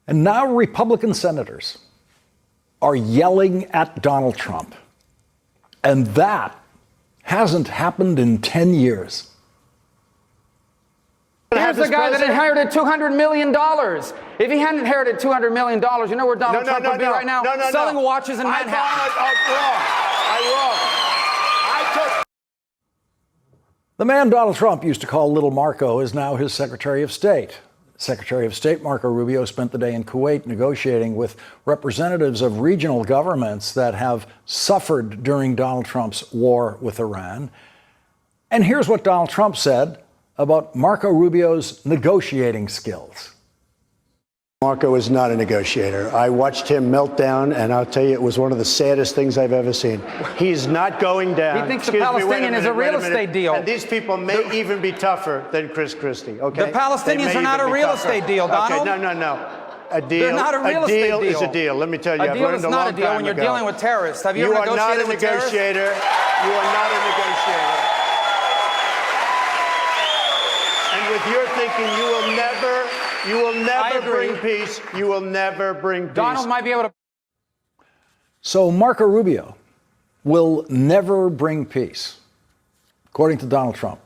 And now Republican senators are yelling at Donald Trump. And that hasn't happened in 10 years. Here's the guy that inherited $200 million. If he hadn't inherited $200 million, you know where Donald Trump would be right now? Selling watches in Manhattan. The man Donald Trump used to call Little Marco is now his Secretary of State. Secretary of State Marco Rubio spent the day in Kuwait negotiating with representatives of regional governments that have suffered during Donald Trump's war with Iran. And here's what Donald Trump said about Marco Rubio's negotiating skills. Marco is not a negotiator. I watched him melt down, and I'll tell you, it was one of the saddest things I've ever seen. He's not going down. He thinks the Palestinian is a real estate deal. And these people may even be tougher than Chris Christie, okay? The Palestinians are not a real estate deal, Donald. Okay, no. A deal, They're not a real estate deal. Is a deal. Let me tell you, a deal is not a deal when you're dealing with terrorists. Have you ever negotiated with terrorists? You are not a negotiator. You are not a negotiator. And with your thinking, you will never bring peace. You will never bring peace. Donald might be able to. So Marco Rubio will never bring peace, according to Donald Trump.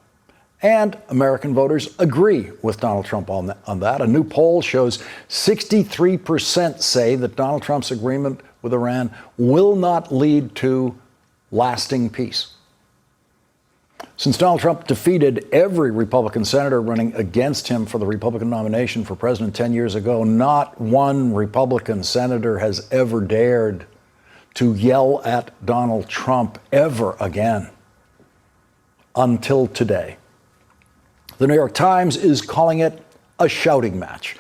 And American voters agree with Donald Trump on that. A new poll shows 63% say that Donald Trump's agreement with Iran will not lead to lasting peace. Since Donald Trump defeated every Republican senator running against him for the Republican nomination for president 10 years ago, not one Republican senator has ever dared to yell at Donald Trump ever again until today. The New York Times is calling it a shouting match.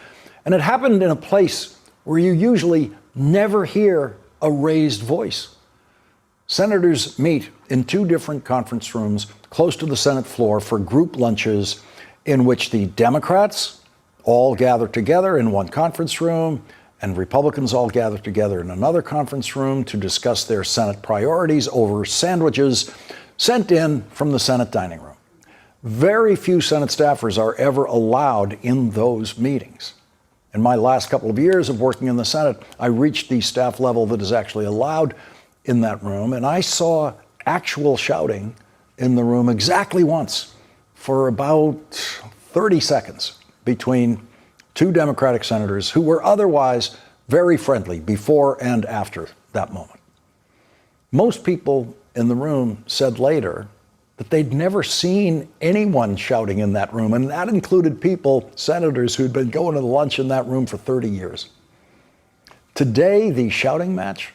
And it happened in a place where you usually never hear a raised voice. Senators meet in two different conference rooms close to the Senate floor for group lunches in which the Democrats all gather together in one conference room and Republicans all gather together in another conference room to discuss their Senate priorities over sandwiches sent in from the Senate dining room. Very few Senate staffers are ever allowed in those meetings. In my last couple of years of working in the Senate, I reached the staff level that is actually allowed in that room, and I saw actual shouting in the room exactly once for about 30 seconds between two Democratic senators who were otherwise very friendly before and after that moment. Most people in the room said later that they'd never seen anyone shouting in that room, and that included senators who'd been going to lunch in that room for 30 years. Today, the shouting match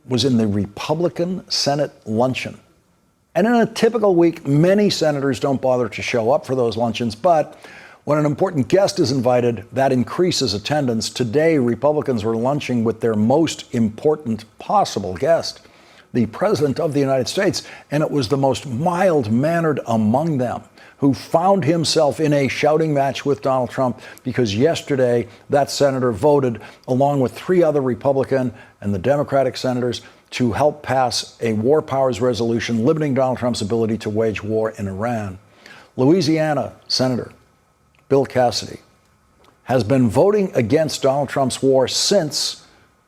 was in the Republican Senate luncheon. And in a typical week, many senators don't bother to show up for those luncheons, but when an important guest is invited, that increases attendance. Today, Republicans were lunching with their most important possible guest, the President of the United States, and it was the most mild-mannered among them who found himself in a shouting match with Donald Trump because yesterday that senator voted, along with three other Republican and the Democratic senators, to help pass a war powers resolution limiting Donald Trump's ability to wage war in Iran. Louisiana Senator Bill Cassidy has been voting against Donald Trump's war since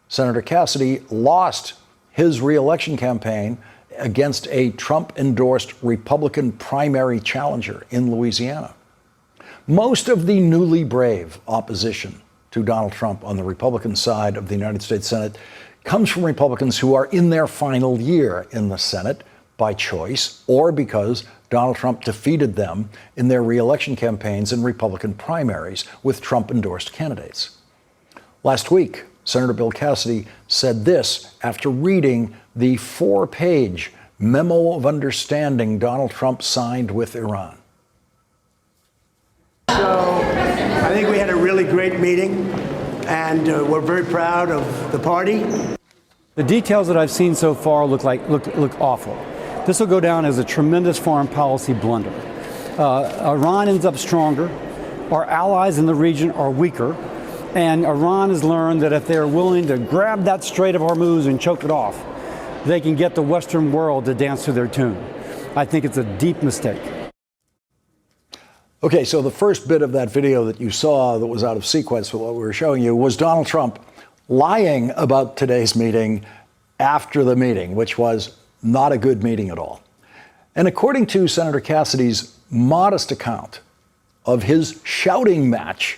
Senator Cassidy lost his reelection campaign against a Trump-endorsed Republican primary challenger in Louisiana. Most of the newly brave opposition to Donald Trump on the Republican side of the United States Senate comes from Republicans who are in their final year in the Senate by choice or because Donald Trump defeated them in their reelection campaigns and Republican primaries with Trump-endorsed candidates. Last week, Senator Bill Cassidy said this after reading the 4-page memo of understanding Donald Trump signed with Iran. So I think we had a really great meeting, and we're very proud of the party. The details that I've seen so far look awful. This will go down as a tremendous foreign policy blunder. Iran ends up stronger. Our allies in the region are weaker. And Iran has learned that if they're willing to grab that Strait of Hormuz and choke it off, they can get the Western world to dance to their tune. I think it's a deep mistake. Okay, so the first bit of that video that you saw that was out of sequence with what we were showing you was Donald Trump lying about today's meeting after the meeting, which was not a good meeting at all. And according to Senator Cassidy's modest account of his shouting match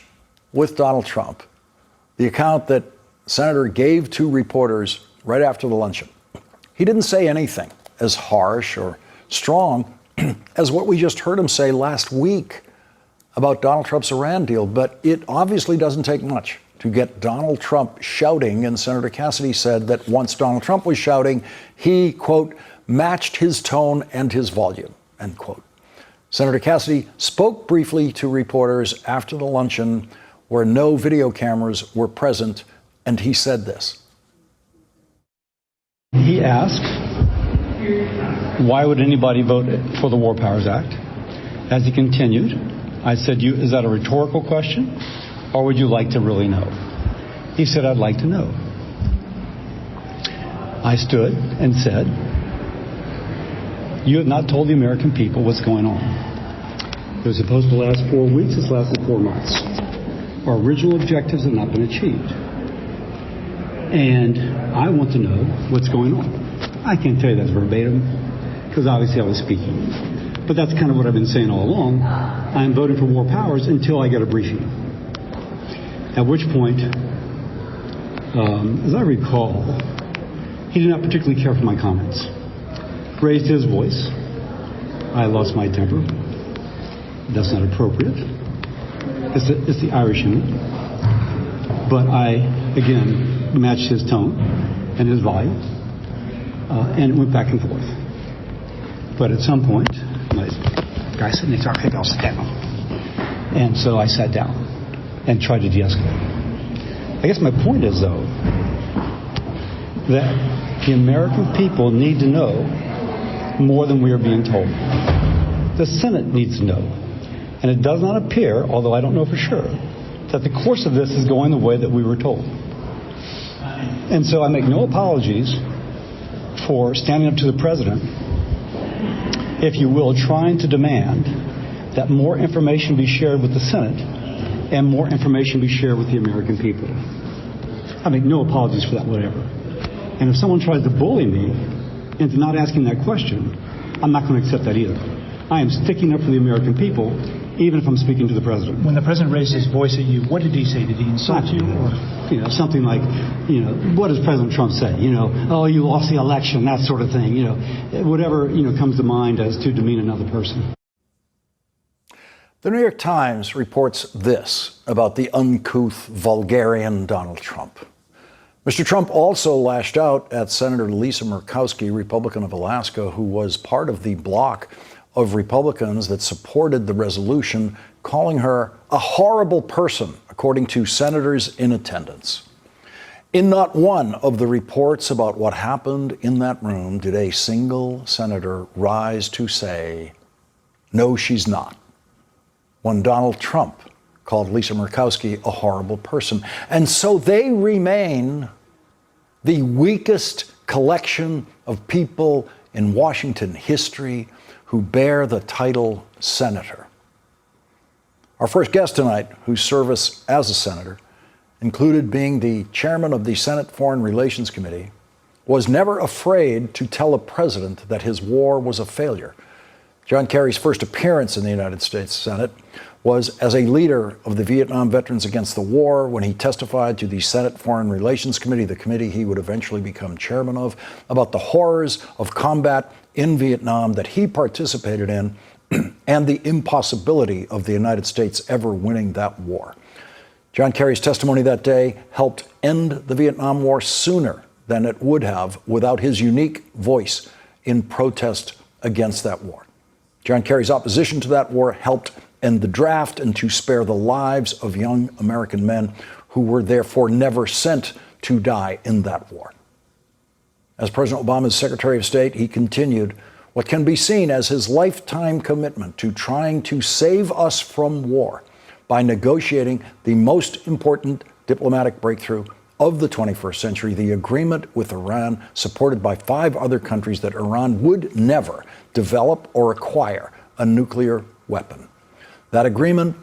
with Donald Trump, the account that Senator gave to reporters right after the luncheon, he didn't say anything as harsh or strong as what we just heard him say last week about Donald Trump's Iran deal. But it obviously doesn't take much to get Donald Trump shouting. And Senator Cassidy said that once Donald Trump was shouting, he, quote, matched his tone and his volume, end quote. Senator Cassidy spoke briefly to reporters after the luncheon where no video cameras were present, and he said this. He asked, why would anybody vote for the War Powers Act? As he continued, I said, is that a rhetorical question, or would you like to really know? He said, I'd like to know. I stood and said, you have not told the American people what's going on. It was supposed to last 4 weeks. It's lasted 4 months. Our original objectives have not been achieved. And I want to know what's going on. I can't tell you that's verbatim, because obviously I was speaking. But that's kind of what I've been saying all along. I'm voting for war powers until I get a briefing. At which point, as I recall, he did not particularly care for my comments. Raised his voice. I lost my temper. That's not appropriate. It's the Irish in me. But I, again, matched his tone and his volume, and it went back and forth. But at some point, my guy sitting next to me, I'll sit down. And so I sat down and tried to de-escalate. I guess my point is, though, that the American people need to know more than we are being told. The Senate needs to know. And it does not appear, although I don't know for sure, that the course of this is going the way that we were told. And so I make no apologies for standing up to the president, if you will, trying to demand that more information be shared with the Senate and more information be shared with the American people. I make no apologies for that whatever. And if someone tries to bully me into not asking that question, I'm not going to accept that either. I am sticking up for the American people, even if I'm speaking to the president. When the president raised his voice at you, what did he say? Did he insult you? Or? Something like, what does President Trump say? Oh, you lost the election, that sort of thing. Whatever, comes to mind as to demean another person. The New York Times reports this about the uncouth, vulgarian Donald Trump. Mr. Trump also lashed out at Senator Lisa Murkowski, Republican of Alaska, who was part of the bloc of Republicans that supported the resolution, calling her a horrible person, according to senators in attendance. In not one of the reports about what happened in that room did a single senator rise to say, no, she's not, when Donald Trump called Lisa Murkowski a horrible person. And so they remain the weakest collection of people in Washington history who bear the title senator. Our first guest tonight, whose service as a senator included being the chairman of the Senate Foreign Relations Committee, was never afraid to tell a president that his war was a failure. John Kerry's first appearance in the United States Senate was as a leader of the Vietnam Veterans Against the War when he testified to the Senate Foreign Relations Committee, the committee he would eventually become chairman of, about the horrors of combat in Vietnam that he participated in and the impossibility of the United States ever winning that war. John Kerry's testimony that day helped end the Vietnam War sooner than it would have without his unique voice in protest against that war. John Kerry's opposition to that war helped end the draft and to spare the lives of young American men who were therefore never sent to die in that war. As President Obama's Secretary of State, he continued what can be seen as his lifetime commitment to trying to save us from war by negotiating the most important diplomatic breakthrough of the 21st century, the agreement with Iran, supported by 5 other countries, that Iran would never develop or acquire a nuclear weapon. That agreement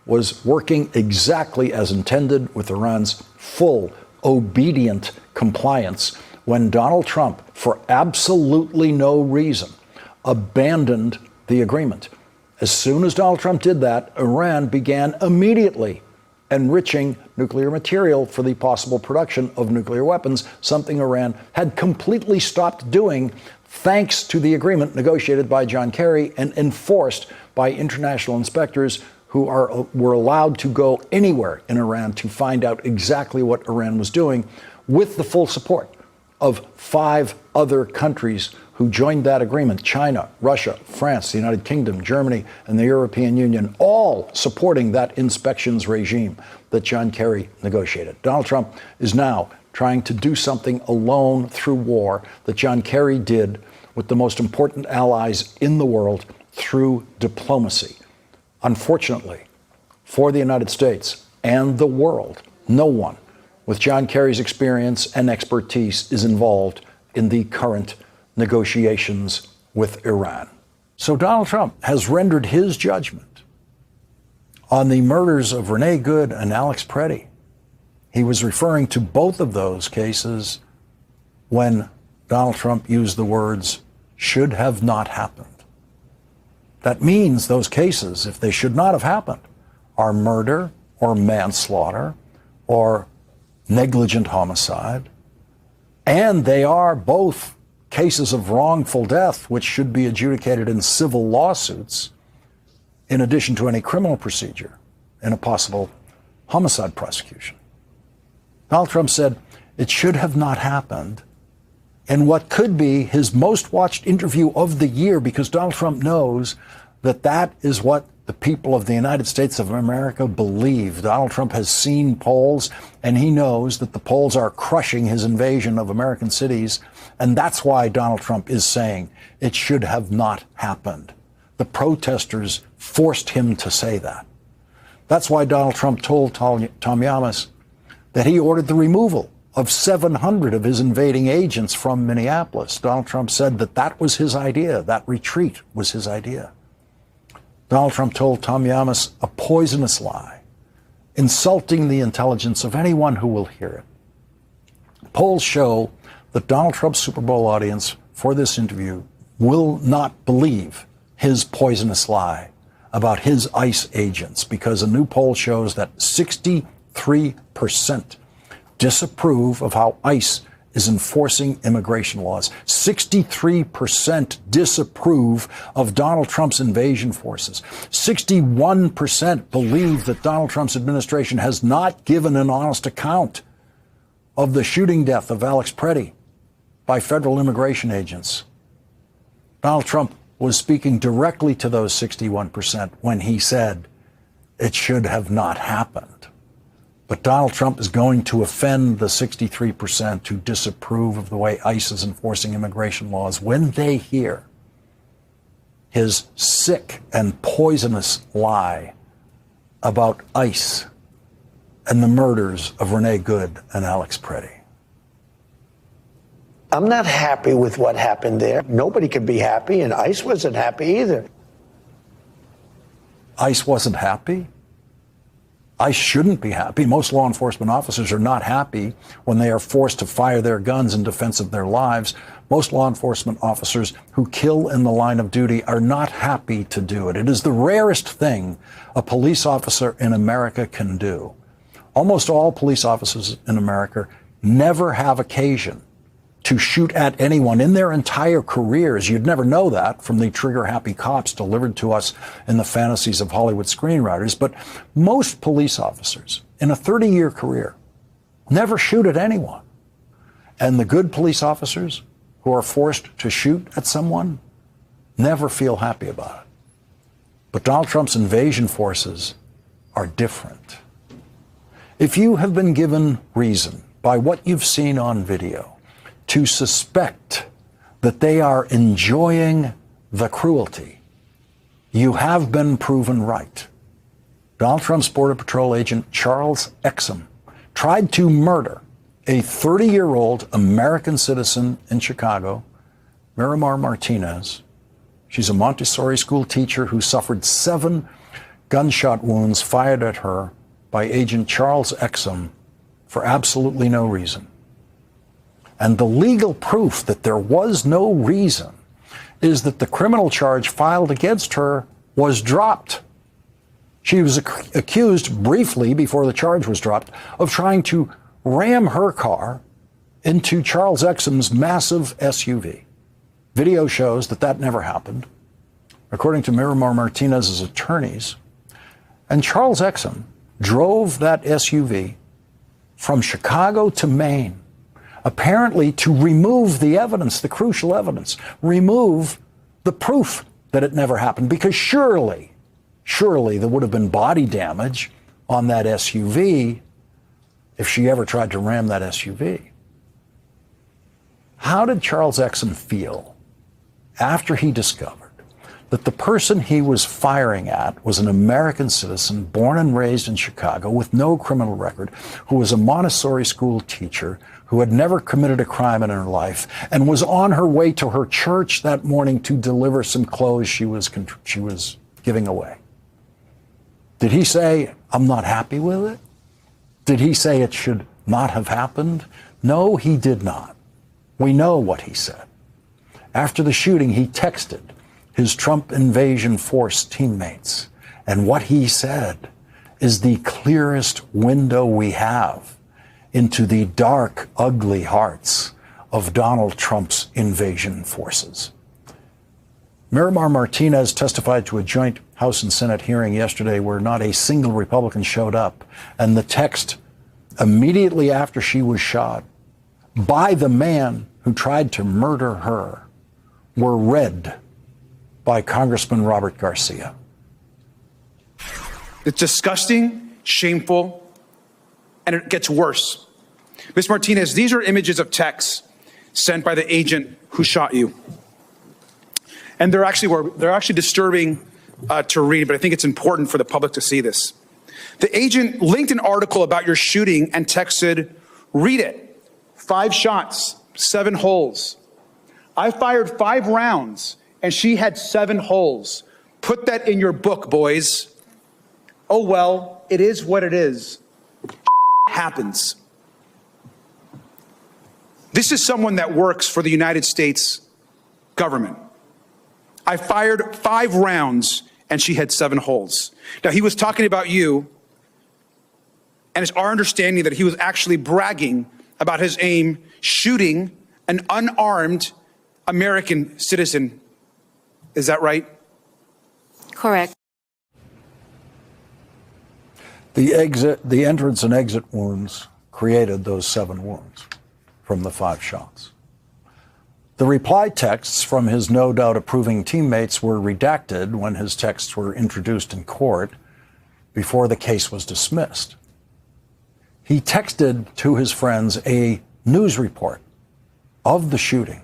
was working exactly as intended, with Iran's full, obedient compliance, when Donald Trump, for absolutely no reason, abandoned the agreement. As soon as Donald Trump did that, Iran began immediately enriching nuclear material for the possible production of nuclear weapons, something Iran had completely stopped doing thanks to the agreement negotiated by John Kerry and enforced by international inspectors who were allowed to go anywhere in Iran to find out exactly what Iran was doing, with the full support of 5 other countries who joined that agreement: China, Russia, France, the United Kingdom, Germany, and the European Union, all supporting that inspections regime that John Kerry negotiated. Donald Trump is now trying to do something alone through war that John Kerry did with the most important allies in the world through diplomacy. Unfortunately, for the United States and the world, no one with John Kerry's experience and expertise is involved in the current negotiations with Iran. So Donald Trump has rendered his judgment on the murders of Renee Good and Alex Preddy. He was referring to both of those cases when Donald Trump used the words "should have not happened." That means those cases, if they should not have happened, are murder or manslaughter or negligent homicide, and they are both cases of wrongful death, which should be adjudicated in civil lawsuits, in addition to any criminal procedure in a possible homicide prosecution. Donald Trump said it should have not happened in what could be his most watched interview of the year, because Donald Trump knows that that is what the people of the United States of America believe. Donald Trump has seen polls, and he knows that the polls are crushing his invasion of American cities. And that's why Donald Trump is saying it should have not happened. The protesters forced him to say that. That's why Donald Trump told Tom Yamas that he ordered the removal of 700 of his invading agents from Minneapolis. Donald Trump said that that was his idea. That retreat was his idea. Donald Trump told Tom Yamas a poisonous lie, insulting the intelligence of anyone who will hear it. Polls show that Donald Trump's Super Bowl audience for this interview will not believe his poisonous lie about his ICE agents, because a new poll shows that 63% disapprove of how ICE is enforcing immigration laws. 63% disapprove of Donald Trump's invasion forces. 61% believe that Donald Trump's administration has not given an honest account of the shooting death of Alex Preddy by federal immigration agents. Donald Trump was speaking directly to those 61% when he said it should have not happened. But Donald Trump is going to offend the 63% who disapprove of the way ICE is enforcing immigration laws when they hear his sick and poisonous lie about ICE and the murders of Renee Good and Alex Preddy. I'm not happy with what happened there. Nobody can be happy, and ICE wasn't happy either. ICE wasn't happy? ICE shouldn't be happy. Most law enforcement officers are not happy when they are forced to fire their guns in defense of their lives. Most law enforcement officers who kill in the line of duty are not happy to do it. It is the rarest thing a police officer in America can do. Almost all police officers in America never have occasion to shoot at anyone in their entire careers. You'd never know that from the trigger-happy cops delivered to us in the fantasies of Hollywood screenwriters. But most police officers in a 30-year career never shoot at anyone. And the good police officers who are forced to shoot at someone never feel happy about it. But Donald Trump's invasion forces are different. If you have been given reason by what you've seen on video to suspect that they are enjoying the cruelty, you have been proven right. Donald Trump's Border Patrol agent Charles Exum tried to murder a 30-year-old American citizen in Chicago, Miramar Martinez. She's a Montessori school teacher who suffered 7 gunshot wounds fired at her by Agent Charles Exum for absolutely no reason. And the legal proof that there was no reason is that the criminal charge filed against her was dropped. She was accused briefly before the charge was dropped of trying to ram her car into Charles Exum's massive SUV. Video shows that that never happened, according to Miramar Martinez's attorneys. And Charles Exum drove that SUV from Chicago to Maine, apparently to remove the evidence, the crucial evidence, remove the proof that it never happened, because surely there would have been body damage on that SUV if she ever tried to ram that SUV. How did Charles Exum feel after he discovered that the person he was firing at was an American citizen born and raised in Chicago with no criminal record, who was a Montessori school teacher, who had never committed a crime in her life, and was on her way to her church that morning to deliver some clothes she was giving away? Did he say, "I'm not happy with it"? Did he say it should not have happened? No, he did not. We know what he said. After the shooting, he texted his Trump invasion force teammates. And what he said is the clearest window we have into the dark, ugly hearts of Donald Trump's invasion forces. Miramar Martinez testified to a joint House and Senate hearing yesterday where not a single Republican showed up. And the text immediately after she was shot by the man who tried to murder her were read by Congressman Robert Garcia. It's disgusting, shameful, and it gets worse. Ms. Martinez, these are images of texts sent by the agent who shot you. And they're actually disturbing to read, but I think it's important for the public to see this. The agent linked an article about your shooting and texted, "Read it. 5 shots, 7 holes. I fired 5 rounds and she had 7 holes. Put that in your book, boys." Oh, well, it is what it is. Happens. This is someone that works for the United States government. I fired 5 rounds and she had 7 holes. Now, he was talking about you, and it's our understanding that he was actually bragging about his aim shooting an unarmed American citizen. Is that right? Correct. The entrance and exit wounds created those 7 wounds from the 5 shots. The reply texts from his no doubt approving teammates were redacted when his texts were introduced in court before the case was dismissed. He texted to his friends a news report of the shooting,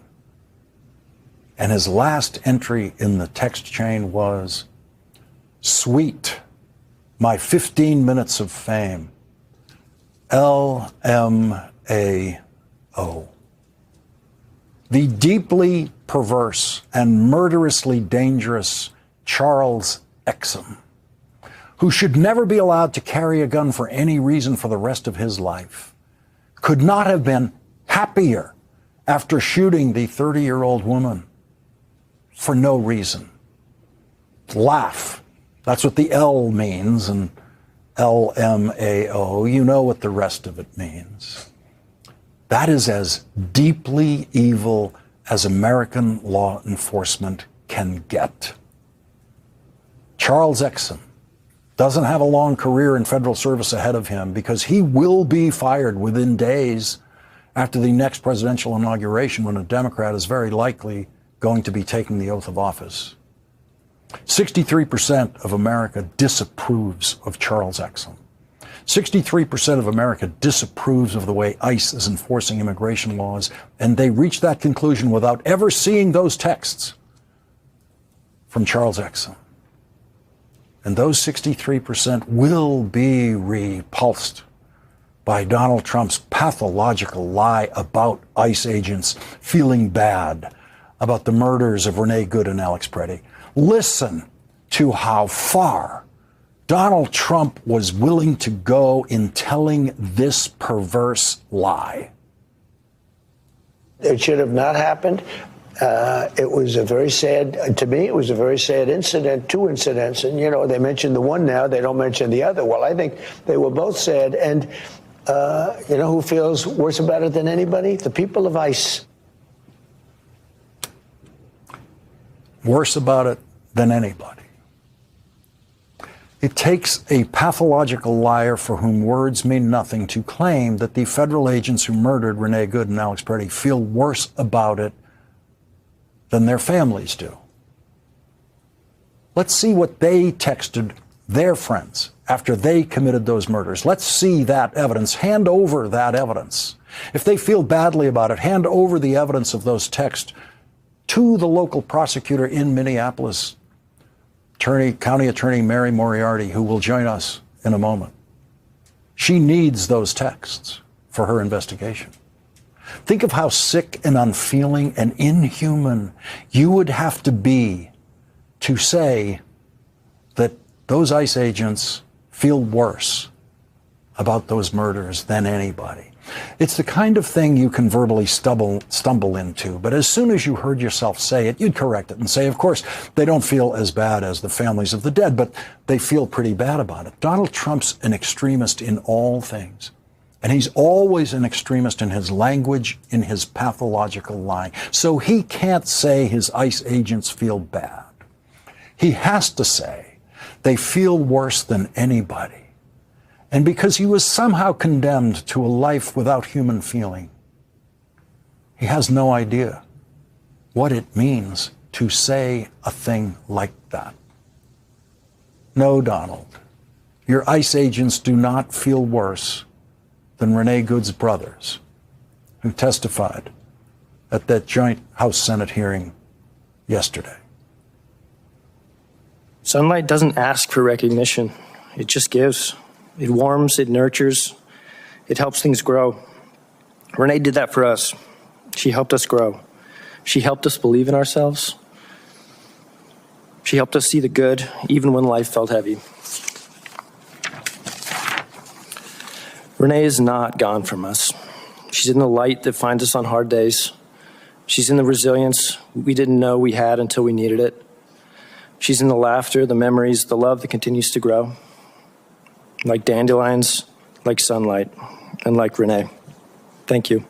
and his last entry in the text chain was, "Sweet, my 15 minutes of fame, LMAO." The deeply perverse and murderously dangerous Charles Exum, who should never be allowed to carry a gun for any reason for the rest of his life, could not have been happier after shooting the 30-year-old woman for no reason. Laugh. That's what the L means, and LMAO, you know what the rest of it means. That is as deeply evil as American law enforcement can get. Charles Exum doesn't have a long career in federal service ahead of him because he will be fired within days after the next presidential inauguration, when a Democrat is very likely going to be taking the oath of office. 63% of America disapproves of Charles Exum. 63% of America disapproves of the way ICE is enforcing immigration laws, and they reach that conclusion without ever seeing those texts from Charles Exum. And those 63% will be repulsed by Donald Trump's pathological lie about ICE agents feeling bad about the murders of Renee Good and Alex Preddy. Listen to how far Donald Trump was willing to go in telling this perverse lie. It should have not happened. It was a very sad, to me, it was a very sad incident, two incidents. And, you know, they mentioned the one now, they don't mention the other. Well, I think they were both sad. And, you know, who feels worse about it than anybody? The people of ICE. Worse about it than anybody. It takes a pathological liar for whom words mean nothing to claim that the federal agents who murdered Renee Good and Alex Pretty feel worse about it than their families do. Let's see what they texted their friends after they committed those murders. Let's see that evidence. Hand over that evidence. If they feel badly about it, hand over the evidence of those texts to the local prosecutor in Minneapolis, County Attorney Mary Moriarty, who will join us in a moment. She needs those texts for her investigation. Think of how sick and unfeeling and inhuman you would have to be to say that those ICE agents feel worse about those murders than anybody. It's the kind of thing you can verbally stumble into, but as soon as you heard yourself say it, you'd correct it and say, of course, they don't feel as bad as the families of the dead, but they feel pretty bad about it. Donald Trump's an extremist in all things, and he's always an extremist in his language, in his pathological lying. So he can't say his ICE agents feel bad. He has to say they feel worse than anybody. And because he was somehow condemned to a life without human feeling, he has no idea what it means to say a thing like that. No, Donald, your ICE agents do not feel worse than Renee Good's brothers, who testified at that joint House-Senate hearing yesterday. Sunlight doesn't ask for recognition. It just gives. It warms, it nurtures, it helps things grow. Renee did that for us. She helped us grow. She helped us believe in ourselves. She helped us see the good, even when life felt heavy. Renee is not gone from us. She's in the light that finds us on hard days. She's in the resilience we didn't know we had until we needed it. She's in the laughter, the memories, the love that continues to grow. Like dandelions, like sunlight, and like Renee. Thank you.